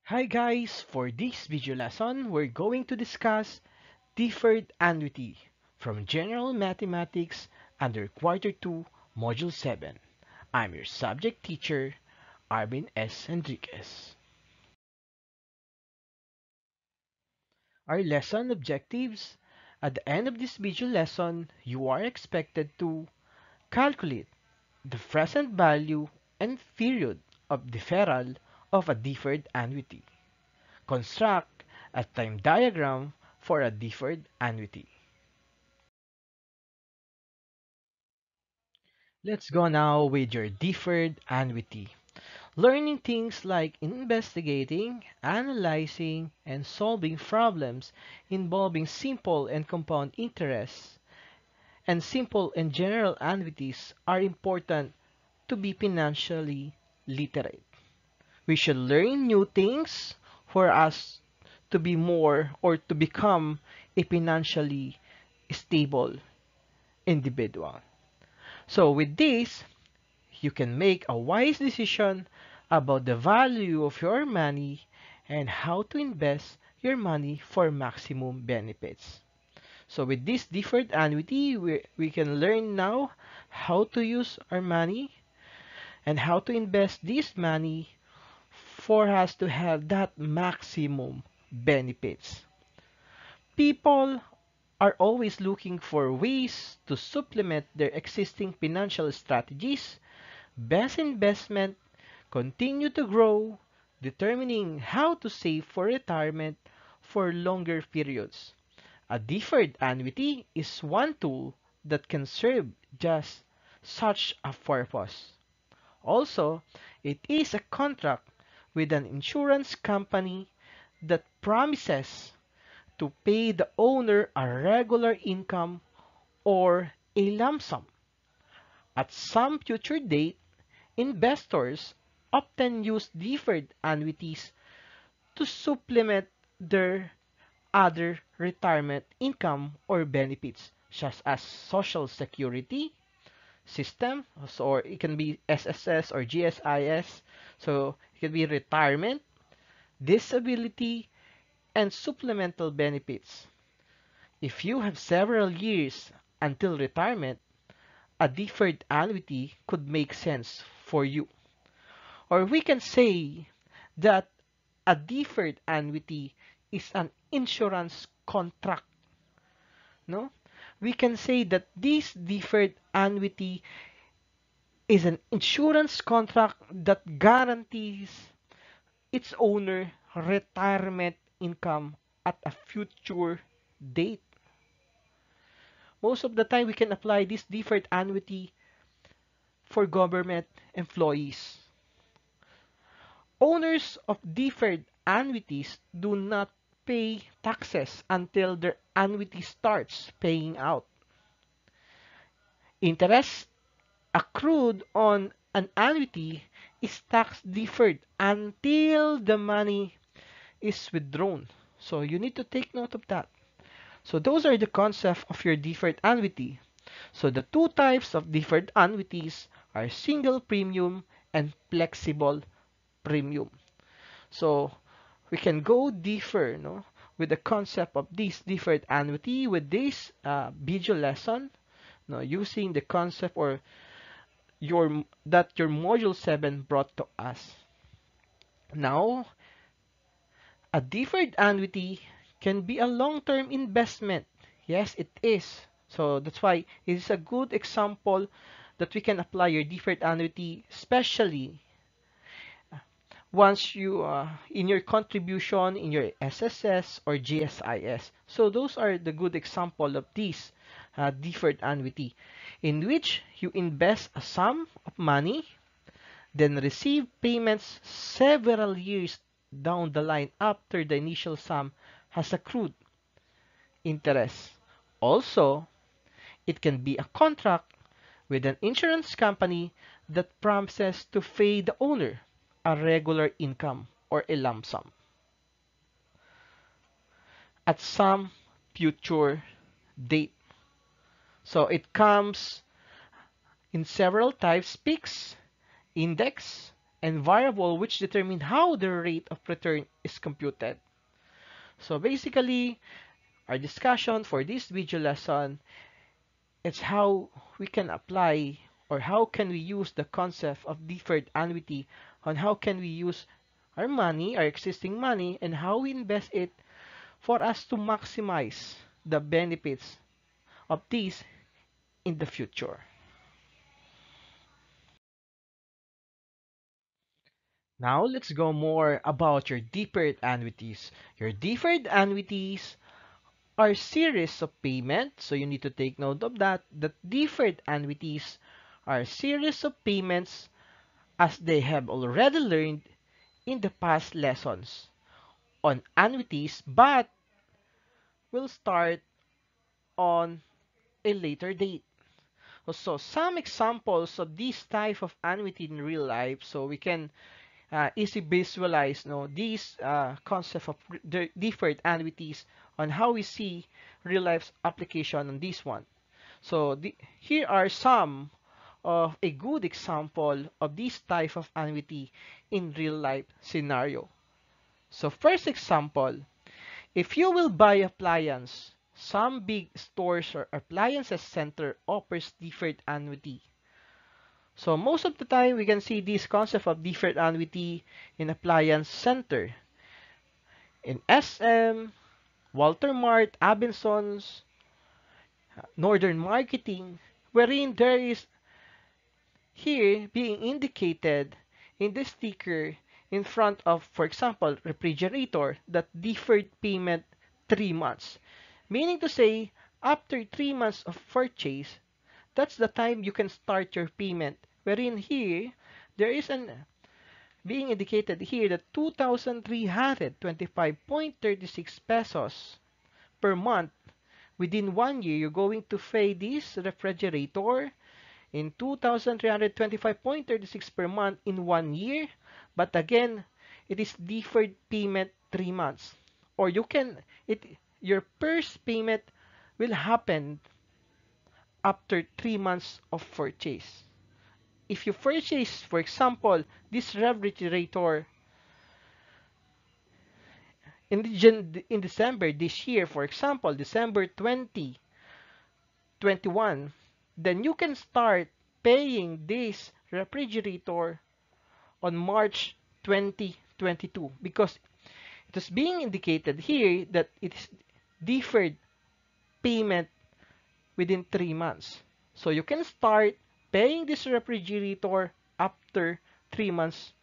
Hi guys, for this video lesson, we're going to discuss deferred annuity from General Mathematics under Quarter 2, Module 7. I'm your subject teacher, Arvin S. Enriquez. Our lesson objectives: at the end of this video lesson, you are expected to calculate the present value and period of deferral of a deferred annuity. Construct a time diagram for a deferred annuity. Let's go now with your deferred annuity. Learning things like investigating, analyzing, and solving problems involving simple and compound interests and simple and general annuities are important to be financially literate. We should learn new things for us to be more or to become a financially stable individual. So with this, you can make a wise decision about the value of your money and how to invest your money for maximum benefits. So with this deferred annuity, we can learn now how to use our money and how to invest this money for us to have that maximum benefits. People are always looking for ways to supplement their existing financial strategies. Best investment continue to grow, determining how to save for retirement for longer periods. A deferred annuity is one tool that can serve just such a purpose. Also, it is a contract with an insurance company that promises to pay the owner a regular income or a lump sum. At some future date, investors often use deferred annuities to supplement their other retirement income or benefits, such as Social Security system, or it can be SSS or GSIS. So it can be retirement, disability, and supplemental benefits. If you have several years until retirement, a deferred annuity could make sense for you. Or we can say that a deferred annuity is an insurance contract. No? We can say that this deferred annuity is an insurance contract that guarantees its owner retirement income at a future date. Most of the time, we can apply this deferred annuity for government employees. Owners of deferred annuities do not pay taxes until their annuity starts paying out. Interest accrued on an annuity is tax deferred until the money is withdrawn. So you need to take note of that. So those are the concepts of your deferred annuity. So the two types of deferred annuities are single premium and flexible premium. So we can go deeper, no, with the concept of this deferred annuity with this video lesson, no, using the concept or your module 7 brought to us. Now, a deferred annuity can be a long-term investment. Yes, it is. So that's why it is a good example that we can apply your deferred annuity, especially once you in your contribution in your SSS or GSIS. So those are the good example of this deferred annuity, in which you invest a sum of money, then receive payments several years down the line after the initial sum has accrued interest. Also, it can be a contract with an insurance company that promises to pay the owner a regular income or a lump sum at some future date. So it comes in several types: fixed, index, and variable which determine how the rate of return is computed. So basically, our discussion for this video lesson is how we can apply or how can we use the concept of deferred annuity on how can we use our money, our existing money, and how we invest it for us to maximize the benefits of these in the future. Now let's go more about your deferred annuities. Your deferred annuities are series of payments, so you need to take note of that. That deferred annuities are series of payments as they have already learned in the past lessons on annuities, but will start on a later date. So some examples of this type of annuity in real life, so we can easy visualize these concept of the deferred annuities on how we see real life application on this one. So here are some of a good example of this type of annuity in real life scenario. So first example, if you will buy appliance, some big stores or appliances center offers deferred annuity. So most of the time, we can see this concept of deferred annuity in appliance center. In SM, Walter Mart, Abendson's, Northern Marketing, wherein there is here being indicated in the sticker in front of, for example, refrigerator that deferred payment 3 months. Meaning to say, after 3 months of purchase, that's the time you can start your payment. Wherein here, there is an being indicated here that 2,325.36 pesos per month. Within 1 year, you're going to pay this refrigerator in 2,325.36 per month in 1 year. But again, it is deferred payment 3 months. Or your first payment will happen after 3 months of purchase. If you purchase, for example, this refrigerator in December this year, for example, December 2021, then you can start paying this refrigerator on March 2022 because it is being indicated here that it is deferred payment within 3 months. So you can start paying this refrigerator after 3 months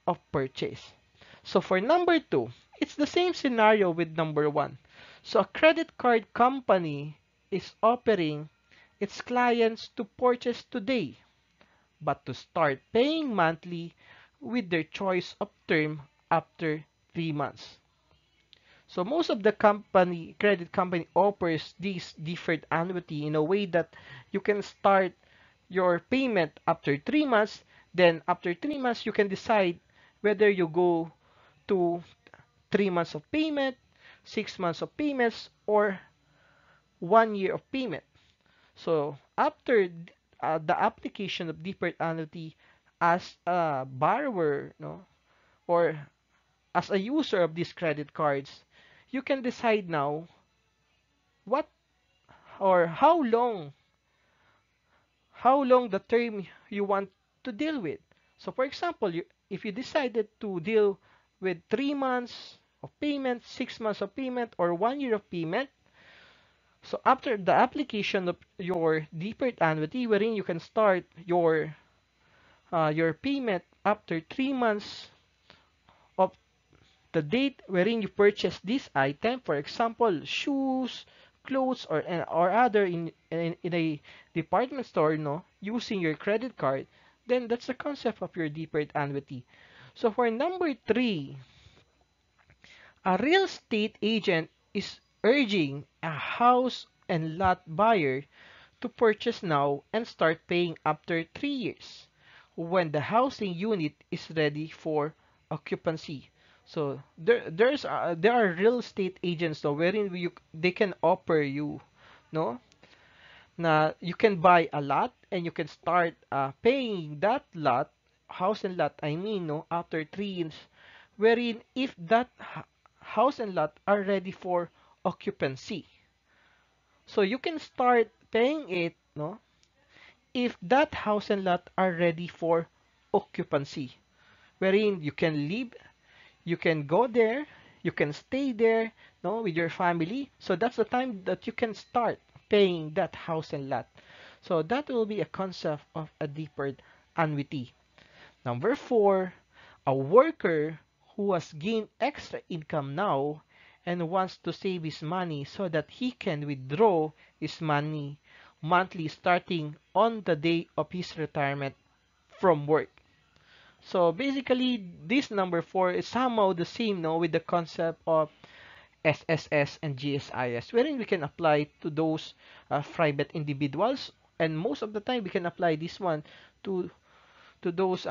of purchase. So for number 2, it's the same scenario with number 1. So a credit card company is offering its clients to purchase today, but to start paying monthly with their choice of term after 3 months. So most of the credit company offers this deferred annuity in a way that you can start your payment after 3 months. Then after 3 months, you can decide whether you go to 3 months of payment, 6 months of payments, or 1 year of payment. So after the application of deferred annuity as a borrower, or as a user of these credit cards, you can decide now what or how long the term you want to deal with. So for example, if you decided to deal with 3 months of payment, 6 months of payment, or 1 year of payment, so after the application of your deferred annuity, wherein you can start your payment after 3 months of the date wherein you purchase this item, for example, shoes, clothes, or other in a department store, using your credit card, then that's the concept of your deferred annuity. So for number 3, a real estate agent is urging a house and lot buyer to purchase now and start paying after 3 years when the housing unit is ready for occupancy. So there are real estate agents though wherein they can offer you, no, na you can buy a lot and you can start paying that lot house and lot, I mean, no, after 3 years, wherein if that house and lot are ready for occupancy. So you can start paying it, no, if that house and lot are ready for occupancy, wherein you can live, you can go there, you can stay there, no, with your family. So that's the time that you can start paying that house and lot. So that will be a concept of a deferred annuity. Number four, a worker who has gained extra income now and wants to save his money so that he can withdraw his money monthly starting on the day of his retirement from work. So basically, this number four is somehow the same, no, with the concept of SSS and GSIS, wherein we can apply to those private individuals, and most of the time we can apply this one to those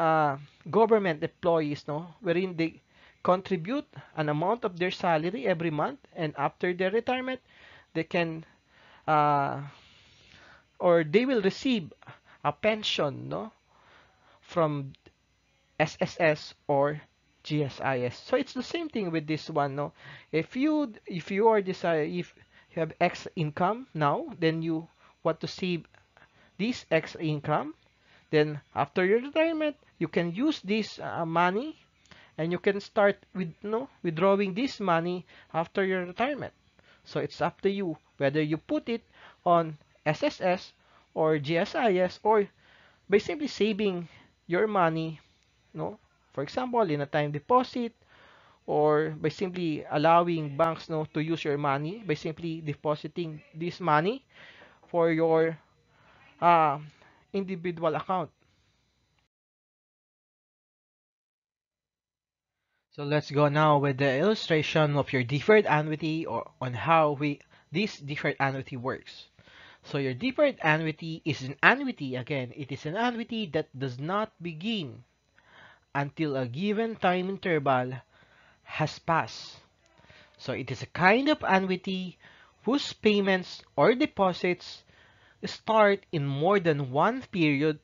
government employees, no, wherein they contribute an amount of their salary every month, and after their retirement, they can uh, or they will receive a pension, no, from SSS or GSIS. So it's the same thing with this one, no. If you are decide if you have extra income now, then you want to save this extra income. Then after your retirement, you can use this money and you can start with withdrawing this money after your retirement. So it's up to you whether you put it on SSS or GSIS, or by simply saving your money, no? For example, in a time deposit, or by simply allowing banks, no, to use your money by simply depositing this money for your uh, individual account. So let's go now with the illustration of your deferred annuity, or on how this deferred annuity works. So your deferred annuity is an annuity, again, it is an annuity that does not begin until a given time interval has passed. So it is a kind of annuity whose payments or deposits start in more than one period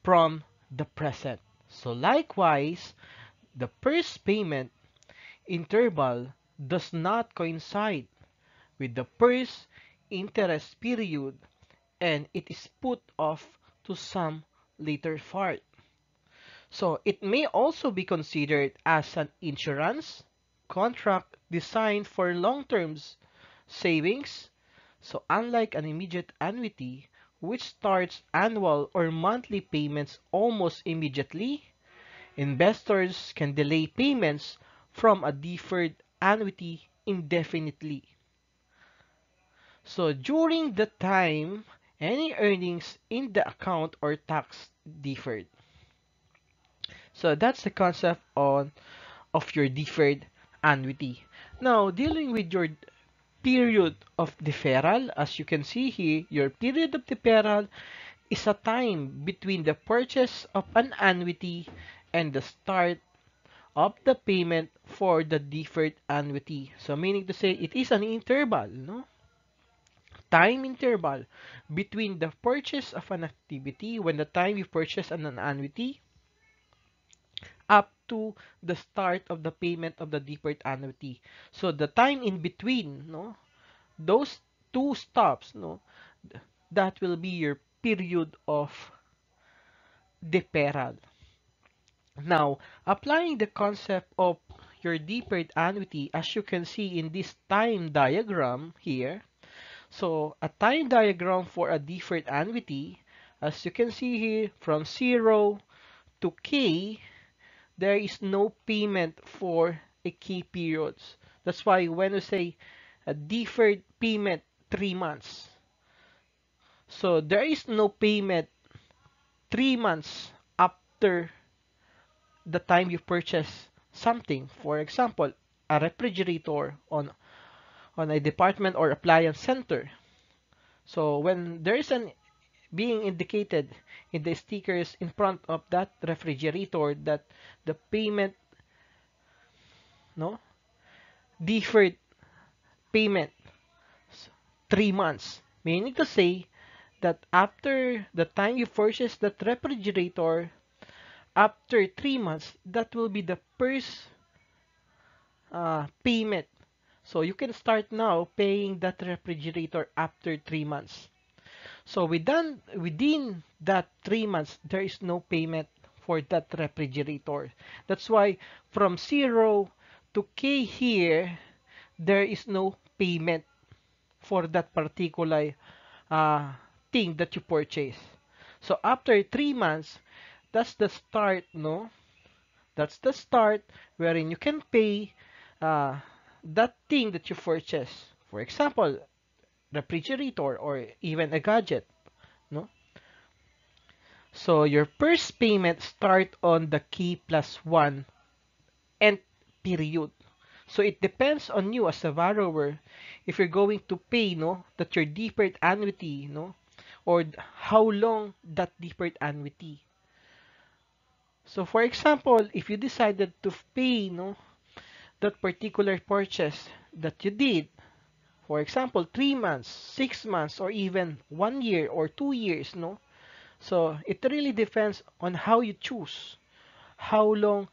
from the present. So likewise, the first payment interval does not coincide with the first interest period, and it is put off to some later part. So it may also be considered as an insurance contract designed for long-term savings. So unlike an immediate annuity, which starts annual or monthly payments almost immediately, investors can delay payments from a deferred annuity indefinitely. So during the time, any earnings in the account are tax deferred. So that's the concept of your deferred annuity. Now, dealing with your period of deferral, as you can see here, your period of deferral is a time between the purchase of an annuity and the start of the payment for the deferred annuity. So meaning to say it is an interval, no? Time interval between the purchase of an activity, when the time you purchase an annuity, up to the start of the payment of the deferred annuity. So the time in between, no, those two stops, no, that will be your period of deferral. Now, applying the concept of your deferred annuity, as you can see in this time diagram here. So a time diagram for a deferred annuity, as you can see here, from 0 to K, there is no payment for a key periods. That's why when we say a deferred payment 3 months, so there is no payment 3 months after the time you purchase something. For example, a refrigerator on a department or appliance center. So when there is an being indicated in the stickers in front of that refrigerator that the payment, no, deferred payment 3 months, meaning to say that after the time you purchase that refrigerator, after 3 months, that will be the first payment. So you can start now paying that refrigerator after 3 months. So within that 3 months, there is no payment for that refrigerator. That's why from 0 to K here, there is no payment for that particular uh, thing that you purchase. So after 3 months, that's the start, no? That's the start wherein you can pay uh, that thing that you purchase. For example, refrigerator or even a gadget, no? So your first payment start on the K plus one end period. So it depends on you as a borrower if you're going to pay, no, that your deferred annuity, no, or how long that deferred annuity. So for example, if you decided to pay, no, that particular purchase that you did, for example, 3 months, 6 months, or even 1 year or 2 years, no. So it really depends on how you choose how long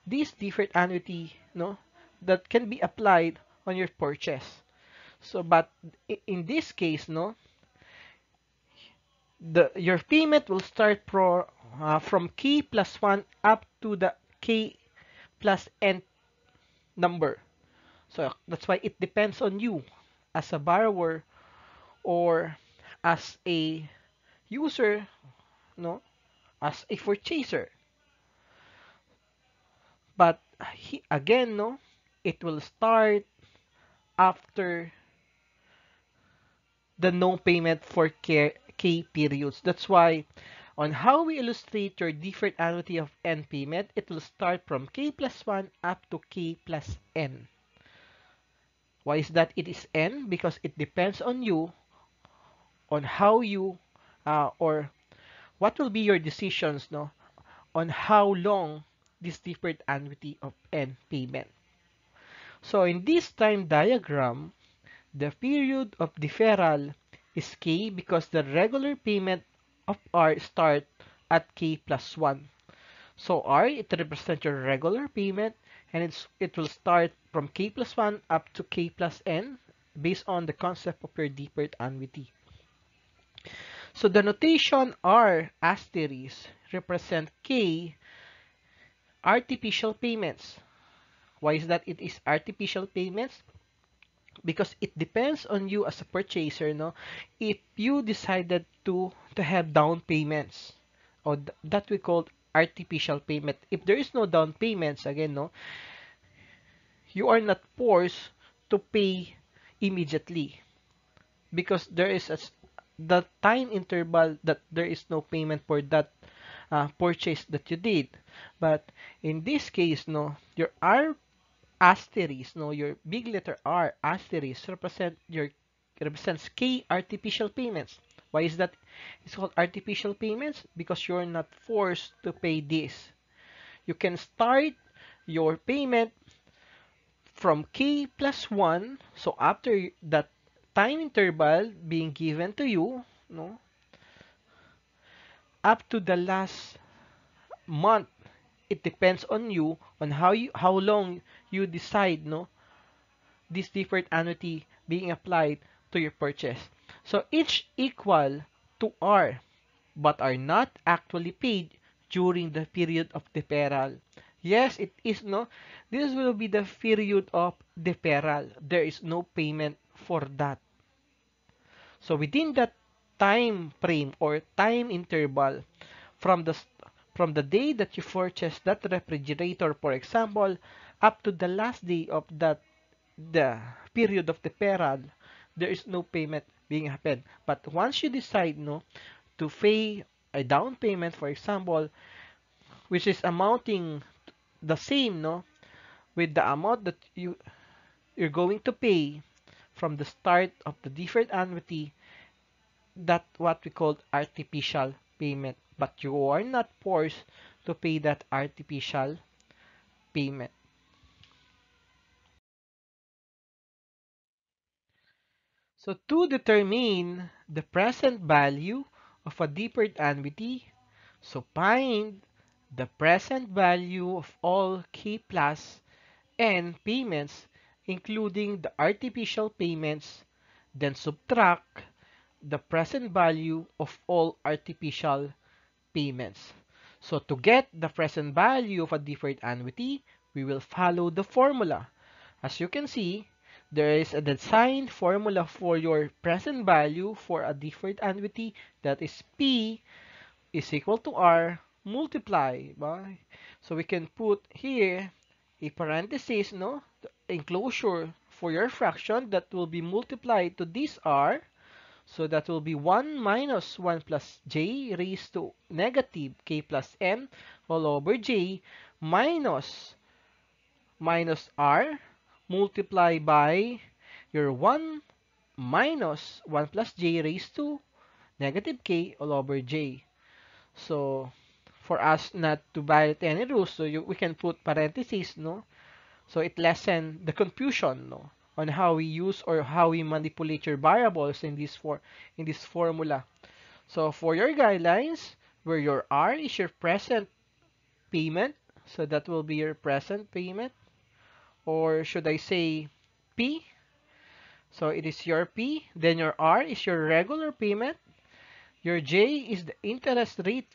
this deferred annuity, no, that can be applied on your purchase. So, but in this case, no, the your payment will start from K plus one up to the K plus n number. So that's why it depends on you as a borrower or as a user, no, as a purchaser. But again, no, it will start after the no payment for K periods. That's why on how we illustrate your deferred annuity of N payment, it will start from K plus 1 up to K plus N. Why is that it is N? Because it depends on you on how you or what will be your decisions, no, on how long this deferred annuity of N payment. So in this time diagram, the period of deferral is K because the regular payment of R start at K plus 1. So R, it represents your regular payment and it will start from K plus 1 up to K plus N based on the concept of your deferred annuity. So the notation R asterisk represent K artificial payments. Why is that it is artificial payments? Because it depends on you as a purchaser, no, if you decided to have down payments or that we call artificial payment. If there is no down payments, again, no, you are not forced to pay immediately because there is the time interval that there is no payment for that purchase that you did. But in this case, no, your R asterisk, no, your big letter R asterisk represents K artificial payments. Why is that it's called artificial payments? Because you're not forced to pay this. You can start your payment from K plus 1. So after that time interval being given to you, no, up to the last month, it depends on you on how long you decide, no, this deferred annuity being applied to your purchase. So each equal to R but are not actually paid during the period of deferral. Yes, it is, no. This will be the period of deferral. There is no payment for that. So within that time frame or time interval from the day that you purchase that refrigerator, for example, up to the last day of the period of deferral, there is no payment being happen. But once you decide, no, to pay a down payment, for example, which is amounting the same, no, with the amount that you're going to pay from the start of the deferred annuity, that what we call artificial payment. But you are not forced to pay that artificial payment. So to determine the present value of a deferred annuity, so find the present value of all K plus N payments, including the artificial payments, then subtract the present value of all artificial payments. So to get the present value of a deferred annuity, we will follow the formula. As you can see, there is a designed formula for your present value for a deferred annuity, that is P is equal to R multiplied by. So we can put here a parenthesis, no, enclosure for your fraction that will be multiplied to this R. So that will be 1 minus 1 plus j raised to negative k plus n all over j minus r multiplied by your 1 minus 1 plus j raised to negative k all over j. So for us not to violate any rules, so we can put parentheses, no? So it lessen the confusion, no, on how we use or how we manipulate your variables in this formula. So for your guidelines, where your R is your present payment, so that will be your present payment, or should I say P? So it is your P, then your R is your regular payment, your J is the interest rate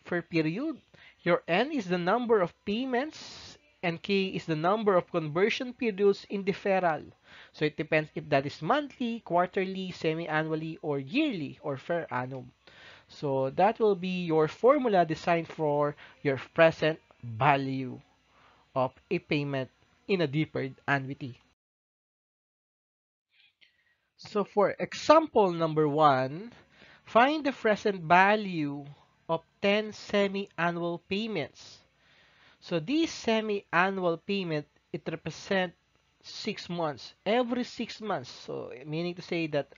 for period, your N is the number of payments, and K is the number of conversion periods in deferral. So it depends if that is monthly, quarterly, semi-annually, or yearly, or per annum. So that will be your formula designed for your present value of a payment in a deferred annuity. So for example number 1, find the present value of 10 semi-annual payments. So this semi-annual payment, it represents 6 months. Every 6 months. So meaning to say that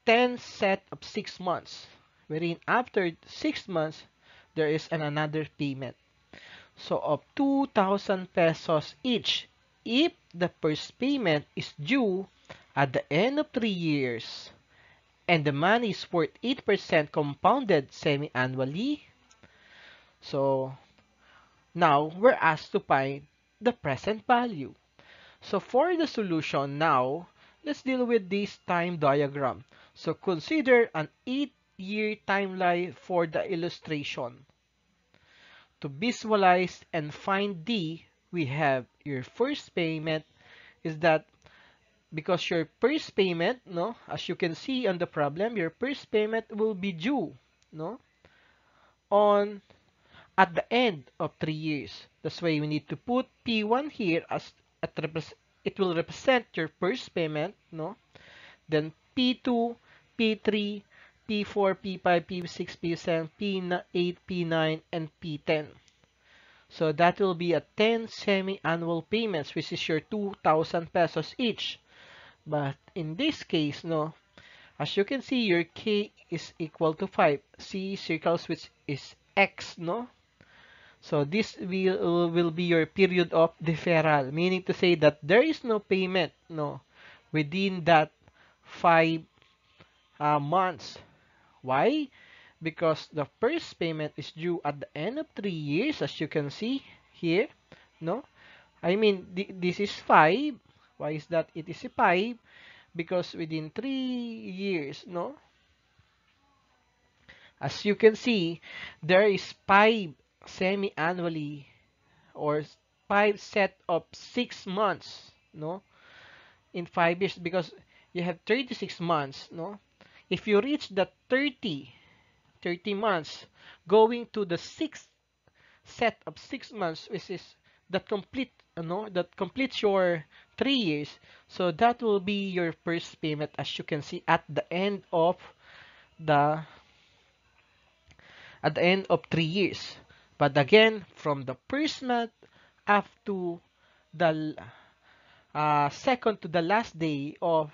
10 set of 6 months. Wherein after 6 months, there is another payment. So of 2,000 pesos each. If the first payment is due at the end of 3 years and the money is worth 8% compounded semi-annually, so now we're asked to find the present value. So for the solution now, let's deal with this time diagram. So consider an 8-year timeline for the illustration. To visualize and find D, we have your first payment is that because your first payment, no, as you can see on the problem, your first payment will be due, no, on at the end of 3 years. That's why we need to put P1 here as it will represent your first payment, no? Then P2, P3, P4, P5, P6, P7, P8, P9, and P10. So that will be a 10 semi-annual payments, which is your 2,000 pesos each. But in this case, no, as you can see, your K is equal to 5. C circles which is X, no? So this will be your period of deferral, meaning to say that there is no payment, no, within that 5 months. Why? Because the first payment is due at the end of 3 years, as you can see here, no? I mean, this is 5. Why is that it is 5? Because within 3 years, no? As you can see, there is 5 semi-annually or 5 set of 6 months, no? In 5 years, because you have 36 months, no? If you reach the 30 months, going to the 6th set of 6 months, which is that complete, no, that completes your 3 years. So that will be your first payment, as you can see at the end of the 3 years. But again, from the first month up to the second to the last day of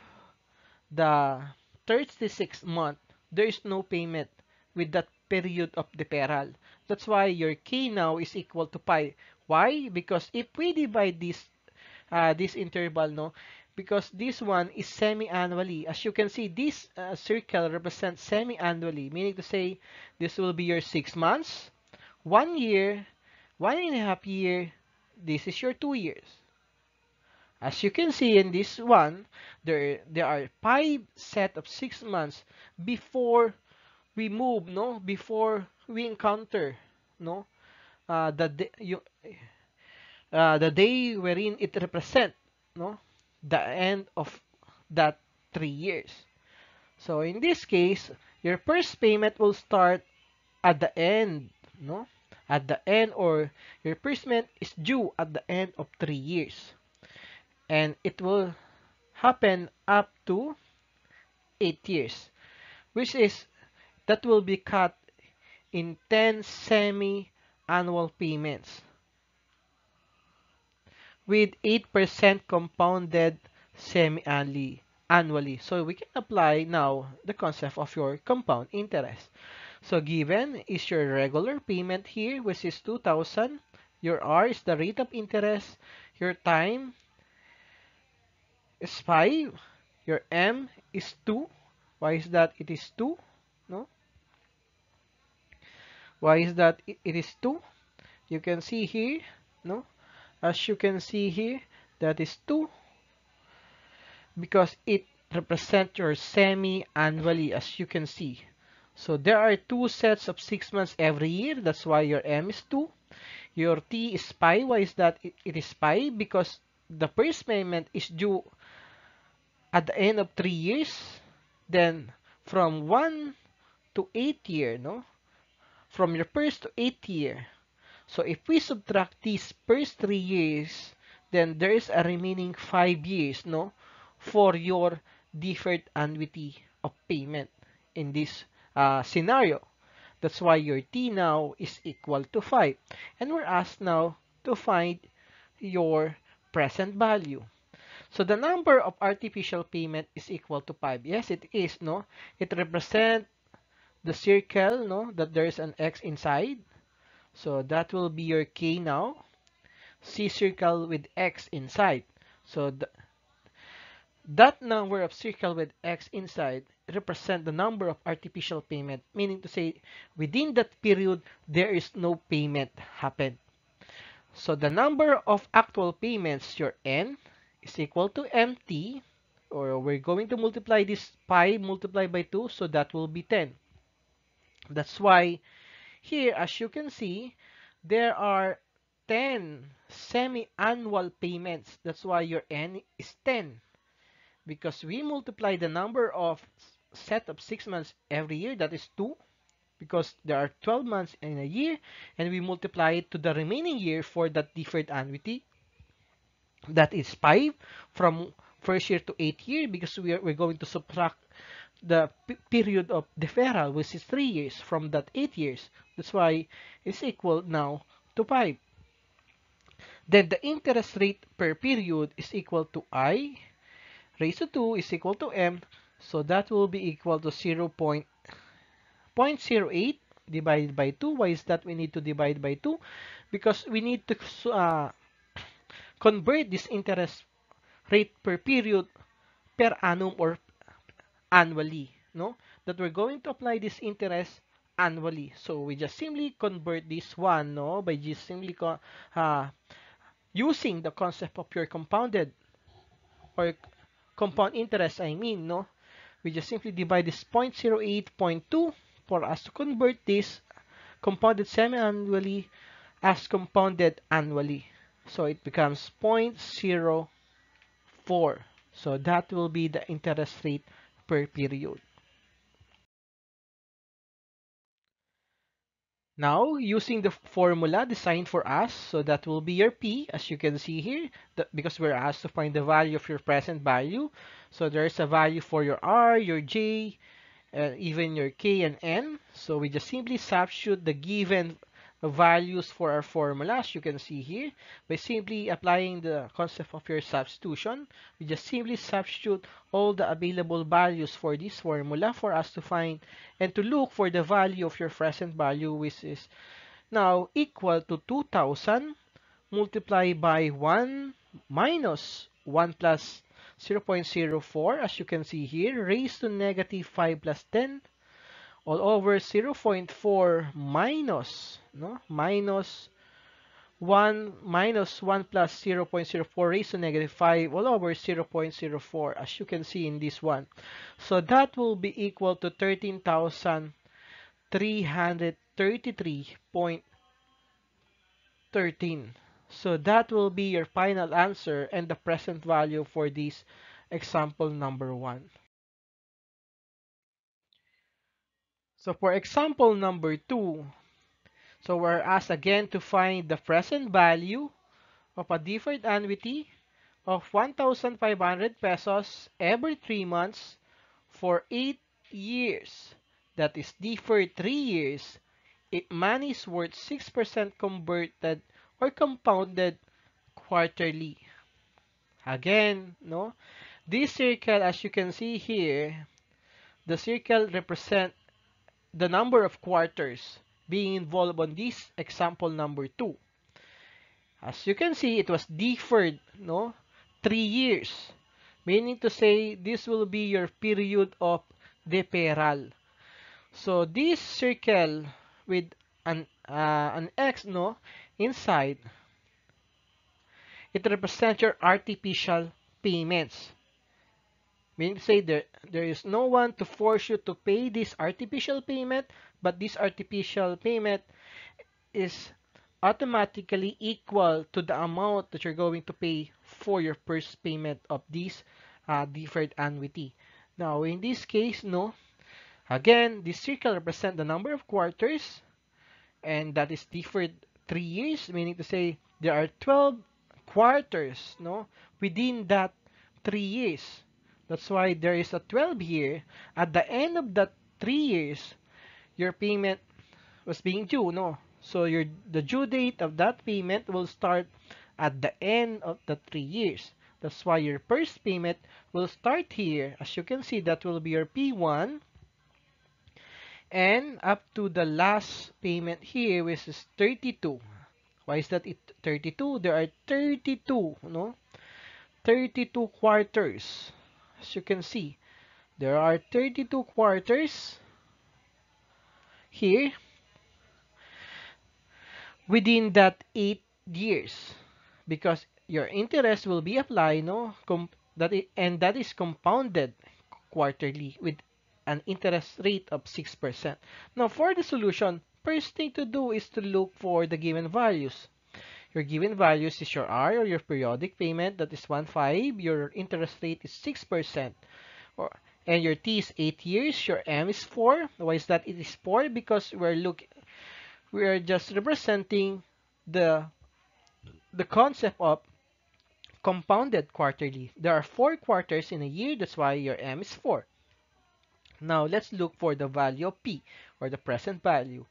the 36th month, there is no payment with that period of deferral. That's why your K now is equal to pi. Why? Because if we divide this interval, no, because this one is semi-annually. As you can see, this circle represents semi-annually, meaning to say this will be your 6 months, 1 year, 1.5 year, this is your 2 years. As you can see in this one, there are 5 set of 6 months before we move, no? Before we encounter, no? The day, the day wherein it represent, no? The end of that 3 years. So in this case, your first payment will start at the end, no? At the end, or your first payment is due at the end of 3 years. And it will happen up to 8 years, which is that will be cut in 10 semi-annual payments with 8% compounded semi-annually. So we can apply now the concept of your compound interest. So given is your regular payment here, which is 2,000. Your R is the rate of interest. Your time is 5. Your M is 2. Why is that it is 2? No? Why is that it is 2? You can see here, no? As you can see here, that is 2 because it represents your semi-annually, as you can see. So there are 2 sets of 6 months every year. That's why your M is 2. Your T is pi. Why is that it is pi? Because the first payment is due at the end of 3 years. Then from 1 to 8 year, no? From your first to 8th year. So if we subtract these first 3 years, then there is a remaining 5 years, no, for your deferred annuity of payment in this scenario. That's why your T now is equal to 5. And we're asked now to find your present value. So the number of artificial payment is equal to 5. Yes, it is, no? It represents the circle, no, that there is an X inside. So that will be your K now. C circle with X inside. So that number of circle with X inside represent the number of artificial payment, meaning to say within that period there is no payment happened. So the number of actual payments, your N, is equal to MT, or we're going to multiply this pi multiplied by 2, so that will be 10. That's why here, as you can see, there are 10 semi-annual payments. That's why your N is 10. Because we multiply the number of set of 6 months every year, that is 2. Because there are 12 months in a year, and we multiply it to the remaining year for that deferred annuity. That is 5 from first year to 8th year, because we're going to subtract the period of deferral, which is 3 years from that 8 years. That's why it's equal now to 5. Then the interest rate per period is equal to I raised to 2 is equal to M. So that will be equal to 0.08 divided by 2. Why is that we need to divide by 2? Because we need to convert this interest rate per period per annum or annually, no? That we're going to apply this interest annually. So we just simply convert this one, no? By just simply using the concept of your compounded or compound interest, I mean, no? We just simply divide this 0.08.2 for us to convert this compounded semi-annually as compounded annually. So it becomes 0.04. So that will be the interest rate per period. Now, using the formula designed for us, so that will be your P, as you can see here, because we're asked to find the value of your present value. So there's a value for your R, your J, even your K and N. So we just simply substitute the given values for our formula, as you can see here, by simply applying the concept of your substitution. We just simply substitute all the available values for this formula for us to find and to look for the value of your present value, which is now equal to 2,000 multiplied by 1 minus 1 plus 0.04, as you can see here, raised to negative 5 plus 10, all over 0.4 minus, no, minus 1 minus 1 plus 0.04 raised to negative 5 all over 0.04, as you can see in this one. So that will be equal to 13,333.13. So that will be your final answer and the present value for this example number 1. So for example number 2, so we're asked again to find the present value of a deferred annuity of 1,500 pesos every 3 months for 8 years. That is deferred 3 years. If money is worth 6% converted or compounded quarterly. Again, no? This circle, as you can see here, the circle represent the number of quarters being involved on this example number 2. As you can see, it was deferred, no? 3 years. Meaning to say, this will be your period of deferral. So, this circle with an X, no? Inside, it represents your artificial payments. Meaning to say, there is no one to force you to pay this artificial payment, but this artificial payment is automatically equal to the amount that you're going to pay for your first payment of this deferred annuity. Now, in this case, no. Again, this circle represents the number of quarters, and that is deferred 3 years, meaning to say there are 12 quarters, no, within that 3 years. That's why there is a 12 here. At the end of that 3 years, your payment was being due, no? So the due date of that payment will start at the end of the 3 years. That's why your first payment will start here. As you can see, that will be your P1, and up to the last payment here, which is 32. Why is that it 32? There are 32, no? 32 quarters. As you can see, there are 32 quarters here within that 8 years, because your interest will be applied, no, and that is compounded quarterly with an interest rate of 6%. Now, for the solution, first thing to do is to look for the given values. Your given values is your R, or your periodic payment, that is 1.5. Your interest rate is 6%. Or, and your T is 8 years. Your M is 4. Why is that it is 4? Because we are just representing the concept of compounded quarterly. There are 4 quarters in a year, that's why your M is 4. Now let's look for the value of P, or the present value.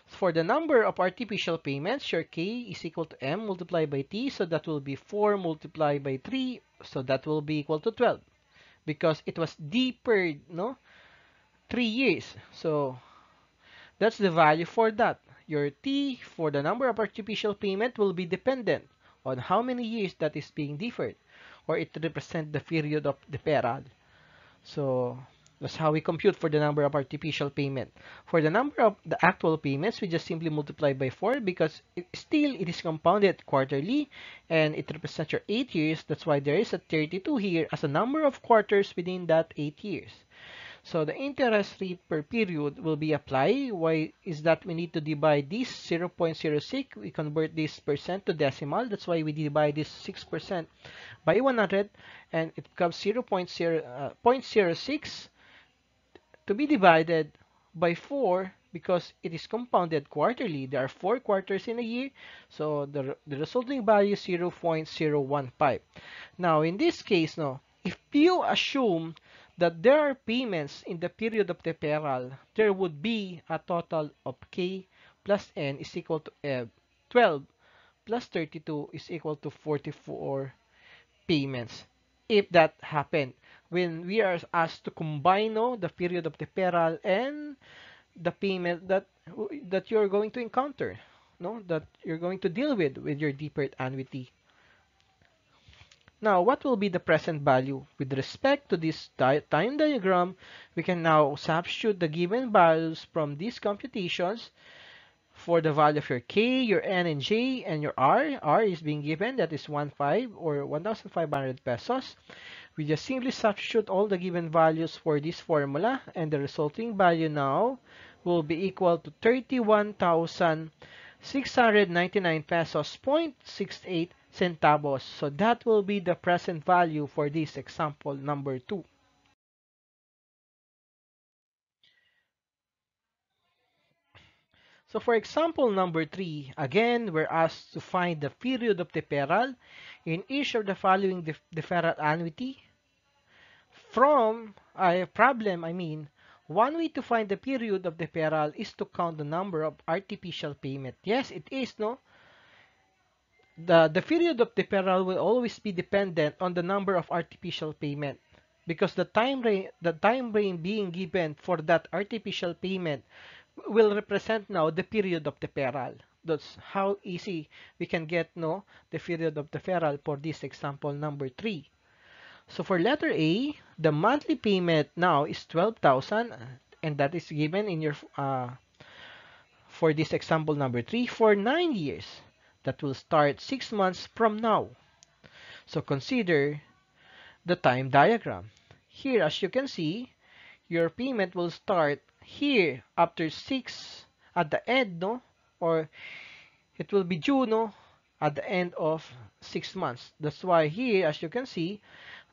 For the number of artificial payments, your K is equal to M multiplied by T, so that will be 4 multiplied by 3, so that will be equal to 12. Because it was deferred, no? 3 years. So that's the value for that. Your T for the number of artificial payment will be dependent on how many years that is being deferred, or it represents the period of deferral. So that's how we compute for the number of artificial payment. For the number of the actual payments, we just simply multiply by 4, because it is compounded quarterly and it represents your 8 years. That's why there is a 32 here as a number of quarters within that 8 years. So the interest rate per period will be applied. Why is that? We need to divide this 0.06. We convert this percent to decimal. That's why we divide this 6% by 100, and it becomes 0.06 to be divided by 4, because it is compounded quarterly. There are 4 quarters in a year, so the resulting value is 0.015. Now, in this case, no, if you assume that there are payments in the period of deferral, there would be a total of K plus N is equal to 12 plus 32 is equal to 44 payments. If that happened, when we are asked to combine, no, the period of deferral and the payment that you're going to encounter, no, that you're going to deal with your deferred annuity. Now, what will be the present value? With respect to this time diagram, we can now substitute the given values from these computations for the value of your K, your N and J, and your R. R is being given, that is 1,500 or 1,500 pesos. We just simply substitute all the given values for this formula, and the resulting value now will be equal to 31,699 pesos point 68 centavos. So that will be the present value for this example number 2. So for example number 3, again, we're asked to find the period of deferral in each of the following deferral annuity. From a problem, one way to find the period of deferral is to count the number of artificial payment. Yes, it is, no? The period of deferral will always be dependent on the number of artificial payment because the time frame being given for that artificial payment will represent now the period of deferral. That's how easy we can get no the period of deferral for this example number 3. So for letter A, the monthly payment now is 12,000 and that is given in your for this example number 3 for 9 years. That will start 6 months from now. So consider the time diagram. Here, as you can see, your payment will start here after 6 at the end, no? Or it will be due, no? At the end of 6 months. That's why here, as you can see,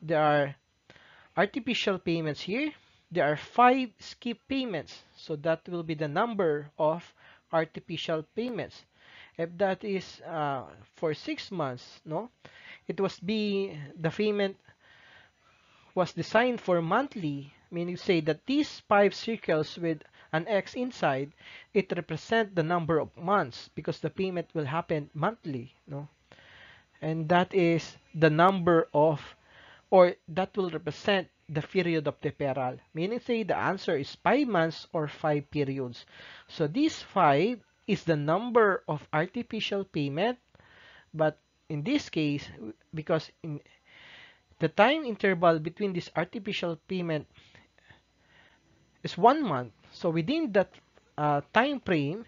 there are artificial payments here. There are 5 skip payments. So that will be the number of artificial payments. If that is for 6 months, no? The payment was designed for monthly, meaning say that these 5 circles with an X inside, it represent the number of months because the payment will happen monthly, no? And that is the number of, or that will represent the period of deferral, meaning say the answer is 5 months or 5 periods. So this 5 is the number of artificial payment, but in this case, because in the time interval between this artificial payment is 1 month, so within that time frame,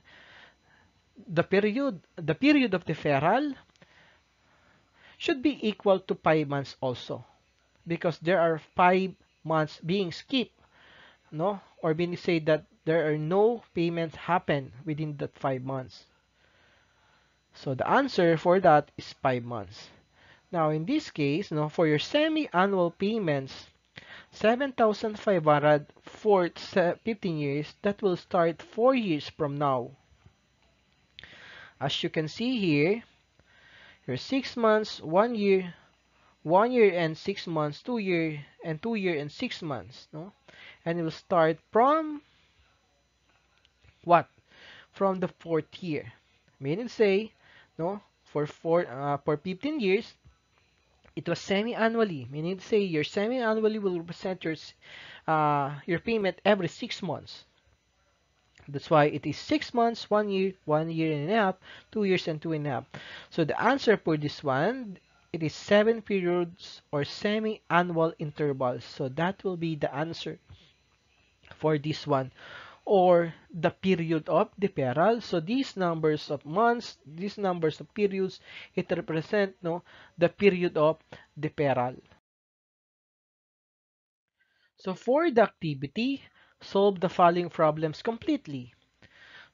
the period of deferral should be equal to 5 months also, because there are 5 months being skipped, no? Or being said that there are no payments happen within that 5 months. So the answer for that is 5 months. Now in this case, no, for your semi-annual payments, 7,500 for 15 years, that will start 4 years from now. As you can see here, your 6 months, 1 year, 1 year and 6 months, 2 year, and 2 year and 6 months, no? And it will start from what? From the 4th year. Meaning say, no, for 15 years, it was semi-annually, meaning to say your semi-annually will represent your payment every 6 months. That's why it is 6 months, 1 year, 1 year and a half, 2 years and 2.5. So the answer for this one, it is 7 periods or semi-annual intervals. So that will be the answer for this one, or the period of deferral. So these numbers of months, these numbers of periods, it represent no the period of deferral. So for the activity, solve the following problems completely.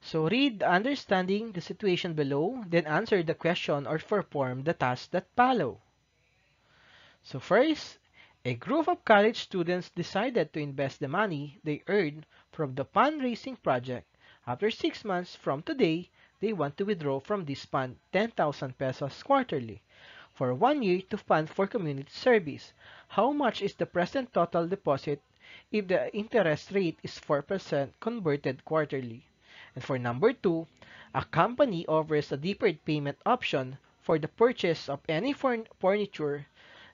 So read understanding the situation below, then answer the question or perform the tasks that follow. So first, a group of college students decided to invest the money they earned from the fundraising project. After 6 months from today, they want to withdraw from this fund 10,000 pesos quarterly for 1 year to fund for community service. How much is the present total deposit if the interest rate is 4% converted quarterly? And for number 2, a company offers a deferred payment option for the purchase of any furniture.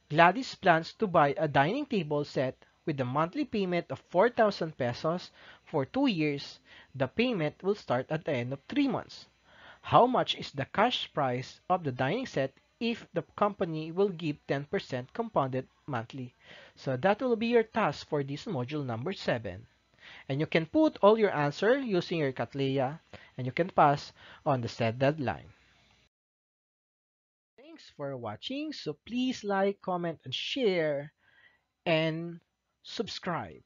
Gladys plans to buy a dining table set with a monthly payment of 4,000 pesos for 2 years. The payment will start at the end of 3 months. How much is the cash price of the dining set if the company will give 10% compounded monthly. So that will be your task for this module number 7. And you can put all your answer using your Katleya and you can pass on the set deadline. Thanks for watching. So please like, comment, and share and subscribe.